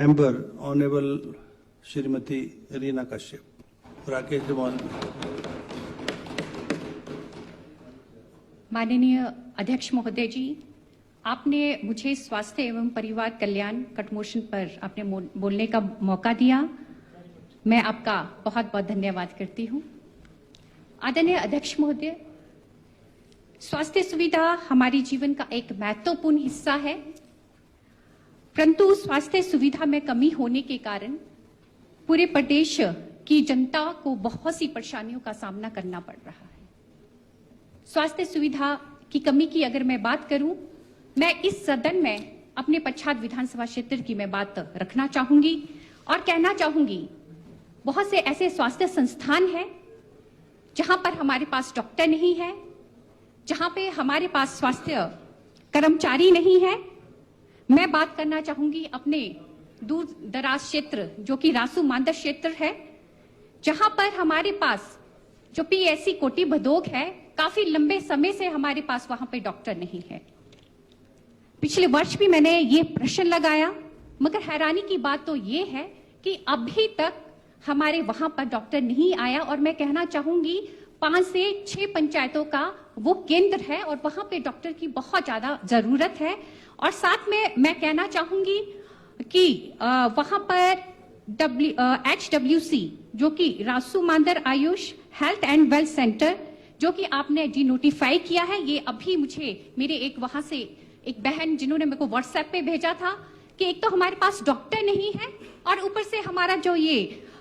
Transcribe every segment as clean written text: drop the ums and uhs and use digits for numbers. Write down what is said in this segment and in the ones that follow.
Member, Honorable Shrimati Reena Kashyap, Rakesh Zaman. माननीय अध्यक्ष महोदय जी, आपने मुझे स्वास्थ्य एवं परिवार कल्याण कटमोशन पर आपने बोलने का मौका दिया। मैं आपका बहुत बहुत धन्यवाद करती हूं। आदरणीय अध्यक्ष महोदय, स्वास्थ्य सुविधा हमारे जीवन का एक महत्वपूर्ण हिस्सा है, परंतु स्वास्थ्य सुविधा में कमी होने के कारण पूरे प्रदेश की जनता को बहुत सी परेशानियों का सामना करना पड़ रहा है। स्वास्थ्य सुविधा की कमी की अगर मैं बात करूं, मैं इस सदन में अपने पच्छाद विधानसभा क्षेत्र की मैं बात रखना चाहूंगी और कहना चाहूंगी, बहुत से ऐसे स्वास्थ्य संस्थान हैं जहां पर हमारे पास डॉक्टर नहीं है, जहां पे हमारे पास स्वास्थ्य कर्मचारी नहीं है। मैं बात करना चाहूंगी अपने दूर दराज क्षेत्र जो कि रासू मांदर क्षेत्र है, जहां पर हमारे पास जो पीएससी कोटी भदोक है, काफी लंबे समय से हमारे पास वहां पे डॉक्टर नहीं है। पिछले वर्ष भी मैंने ये प्रश्न लगाया, मगर हैरानी की बात तो ये है कि अभी तक हमारे वहां पर डॉक्टर नहीं आया। और मैं कहना चाहूंगी 5 से 6 पंचायतों का वो केंद्र है और वहां पे डॉक्टर की बहुत ज्यादा जरूरत है। और साथ में मैं कहना चाहूंगी कि वहां पर HWC जो कि रासू मांदर Ayush health and wealth centre जो कि आपने डिनोटिफाई किया है, ये अभी मुझे मेरे एक वहां से एक बहन जिन्होंने मेरे को व्हाट्सएप पे भेजा था कि एक तो हमारे पास डॉक्टर नहीं है और ऊपर से हमारा जो ये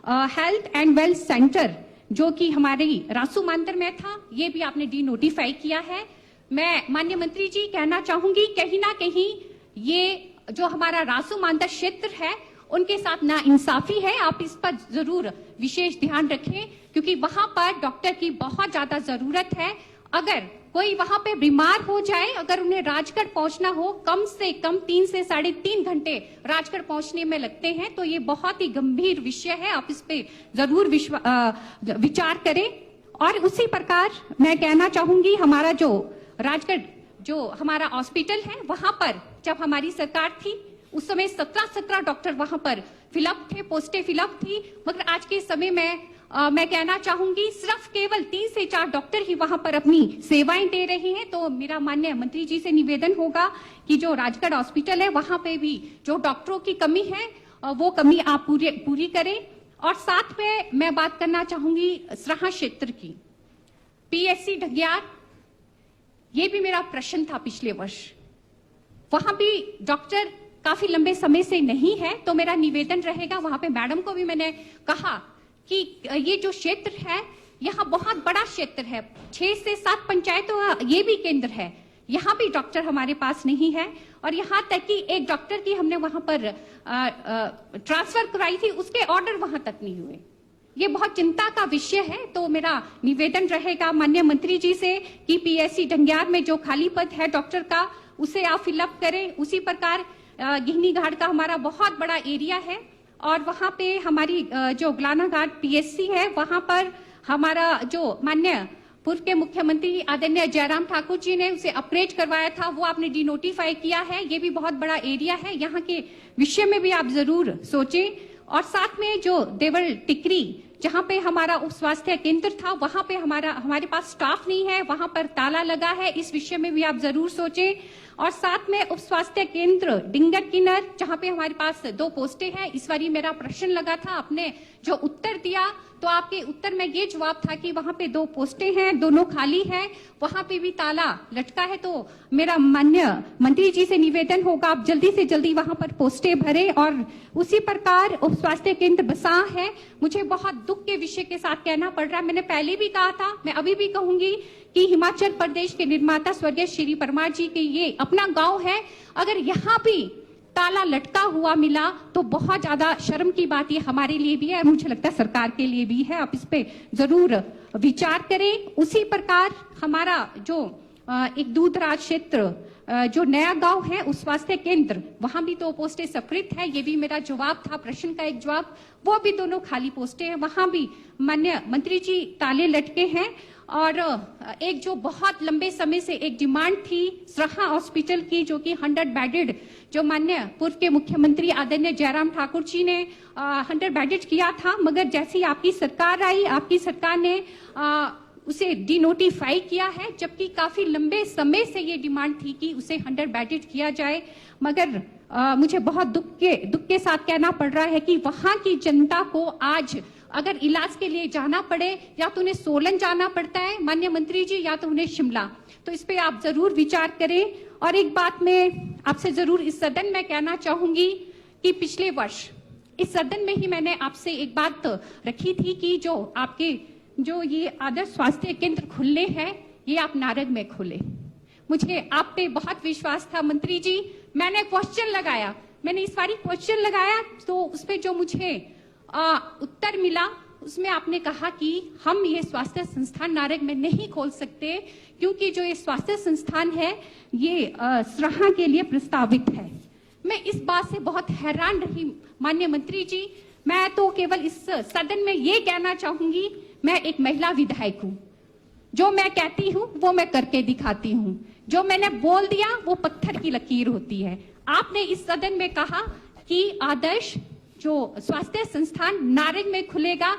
हेल्थ एंड वेल्थ सेंटर जो कि हमारी रासू मांदर में था, ये भी आपने डिनोटिफाई किया है। मैं माननीय मंत्री जी कहना चाहूंगी, कहीं ना कहीं ये जो हमारा रासू मांदर क्षेत्र है उनके साथ ना इंसाफी है। आप इस पर जरूर विशेष ध्यान रखें क्योंकि वहां पर डॉक्टर की बहुत ज्यादा जरूरत है। अगर कोई वहां पे बीमार हो जाए, अगर उन्हें राजगढ़ पहुंचना हो, कम से कम 3 से 3.5 घंटे राजगढ़ पहुंचने में लगते हैं, तो ये बहुत ही गंभीर विषय है। आप इस पे जरूर विचार करें। और उसी प्रकार मैं कहना चाहूंगी, हमारा जो राजगढ़ जो हमारा हॉस्पिटल है, वहां पर जब हमारी सरकार थी उस समय 17 डॉक्टर वहां पर फिलअप थे, पोस्टें फिलअप थी। मगर आज के समय में मैं कहना चाहूंगी सिर्फ केवल 3 से 4 डॉक्टर ही वहां पर अपनी सेवाएं दे रहे हैं। तो मेरा माननीय मंत्री जी से निवेदन होगा कि जो राजगढ़ हॉस्पिटल है वहां पे भी जो डॉक्टरों की कमी है वो कमी आप पूरी करें। और साथ में मैं बात करना चाहूंगी सराहा क्षेत्र की, पीएससी ढगियार, ये भी मेरा प्रश्न था पिछले वर्ष। वहां भी डॉक्टर काफी लंबे समय से नहीं है, तो मेरा निवेदन रहेगा, वहां पे मैडम को भी मैंने कहा कि ये जो क्षेत्र है यहाँ बहुत बड़ा क्षेत्र है, 6 से 7 पंचायतों ये भी केंद्र है, यहाँ भी डॉक्टर हमारे पास नहीं है। और यहाँ तक कि एक डॉक्टर की हमने वहां पर ट्रांसफर कराई थी, उसके ऑर्डर वहां तक नहीं हुए। ये बहुत चिंता का विषय है। तो मेरा निवेदन रहेगा माननीय मंत्री जी से कि पीएससी ढंगियार में जो खाली पद है डॉक्टर का, उसे आप फिलअप करें। उसी प्रकार गिहनी घाट का हमारा बहुत बड़ा एरिया है और वहां पे हमारी जो गुलाना घाट पीएससी है, वहां पर हमारा जो माननीय पूर्व के मुख्यमंत्री आदरणीय जयराम ठाकुर जी ने उसे अपग्रेड करवाया था, वो आपने डिनोटिफाई किया है। ये भी बहुत बड़ा एरिया है, यहाँ के विषय में भी आप जरूर सोचें। और साथ में जो देवल टिकरी जहां पे हमारा उप स्वास्थ्य केंद्र था, वहां पे हमारे पास स्टाफ नहीं है, वहां पर ताला लगा है, इस विषय में भी आप जरूर सोचें। और साथ में उप स्वास्थ्य केंद्र डिंगर किन्नर जहां पे हमारे पास 2 पोस्टें हैं, इस बार मेरा प्रश्न लगा था, आपने जो उत्तर दिया तो आपके उत्तर में ये जवाब था कि वहां पे 2 पोस्टें हैं, दोनों खाली हैं, वहां पे भी ताला लटका है। तो मेरा माननीय मंत्री जी से निवेदन होगा, आप जल्दी से जल्दी वहां पर पोस्टें भरें। और उसी प्रकार उप स्वास्थ्य केंद्र बसा है, मुझे बहुत दुख के विषय के साथ कहना पड़ रहा है, मैंने पहले भी कहा था, मैं अभी भी कहूंगी कि हिमाचल प्रदेश के निर्माता स्वर्गीय श्री परमार जी के ये अपना गांव है, अगर यहाँ भी ताला लटका हुआ मिला तो बहुत ज्यादा शर्म की बात ये हमारे लिए भी है और मुझे लगता है सरकार के लिए भी है। आप इस पे जरूर विचार करें। उसी प्रकार हमारा जो एक दूधराज क्षेत्र जो नया गांव है उस स्वास्थ्य केंद्र, वहां भी 2 पोस्टें सकृत है, ये भी मेरा जवाब था, प्रश्न का एक जवाब, वो भी दोनों खाली पोस्टें हैं, वहां भी माननीय मंत्री जी ताले लटके हैं। और एक जो बहुत लंबे समय से एक डिमांड थी सराहा हॉस्पिटल की, जो कि 100 बेडेड, जो माननीय पूर्व के मुख्यमंत्री आदरणीय जयराम ठाकुर जी ने 100 बेडेड किया था, मगर जैसी आपकी सरकार आई, आपकी सरकार ने उसे डिनोटिफाई किया है, जबकि काफी लंबे समय से ये डिमांड थी कि उसे 100 बेडेड किया जाए। मगर मुझे बहुत दुख के साथ कहना पड़ रहा है कि वहां की जनता को आज अगर इलाज के लिए जाना पड़े, या तो उन्हें सोलन जाना पड़ता है माननीय मंत्री जी, या तो उन्हें शिमला। तो इस पे आप जरूर विचार करें। और एक बात मैं आपसे जरूर इस सदन में कहना चाहूंगी कि पिछले वर्ष इस सदन में ही मैंने आपसे एक बात रखी थी कि जो आपके जो ये आदर्श स्वास्थ्य केंद्र खुलने हैं, ये आप नारद में खोले। मुझे आप पे बहुत विश्वास था मंत्री जी। मैंने क्वेश्चन लगाया, मैंने इस बारी क्वेश्चन लगाया, तो उस पे जो मुझे उत्तर मिला, उसमें आपने कहा कि हम ये स्वास्थ्य संस्थान नारद में नहीं खोल सकते, क्योंकि जो ये स्वास्थ्य संस्थान है ये सराहा के लिए प्रस्तावित है। मैं इस बात से बहुत हैरान रही माननीय मंत्री जी। मैं तो केवल इस सदन में ये कहना चाहूंगी, मैं एक महिला विधायक हूँ, जो मैं कहती हूँ वो मैं करके दिखाती हूँ, जो मैंने बोल दिया वो पत्थर की लकीर होती है। आपने इस सदन में कहा कि आदर्श जो स्वास्थ्य संस्थान नारद में खुलेगा,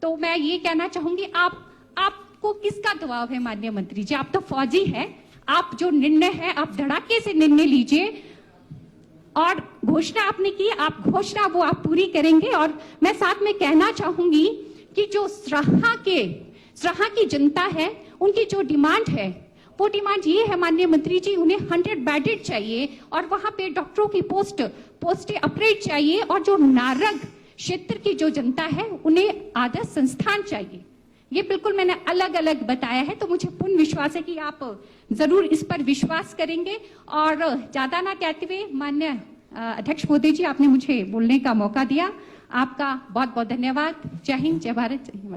तो मैं ये कहना चाहूंगी, आपको किसका दबाव है माननीय मंत्री जी? आप तो फौजी हैं, आप जो निर्णय है आप धड़ाके से निर्णय लीजिए। और घोषणा आपने की, आप घोषणा वो आप पूरी करेंगे। और मैं साथ में कहना चाहूंगी कि जो सराहा की जनता है, उनकी जो डिमांड है, वो डिमांड ये है माननीय मंत्री जी, उन्हें 100 बेडेड चाहिए, और वहां पे डॉक्टरों की पोस्टें अपग्रेड चाहिए, और जो नारद क्षेत्र की जो जनता है उन्हें आदर्श संस्थान चाहिए। ये बिल्कुल मैंने अलग अलग बताया है, तो मुझे पूर्ण विश्वास है कि आप जरूर इस पर विश्वास करेंगे। और ज्यादा ना कहते हुए माननीय अध्यक्ष मोदी जी, आपने मुझे बोलने का मौका दिया, आपका बहुत बहुत धन्यवाद। जय हिंद, जय भारत, जय हिंद।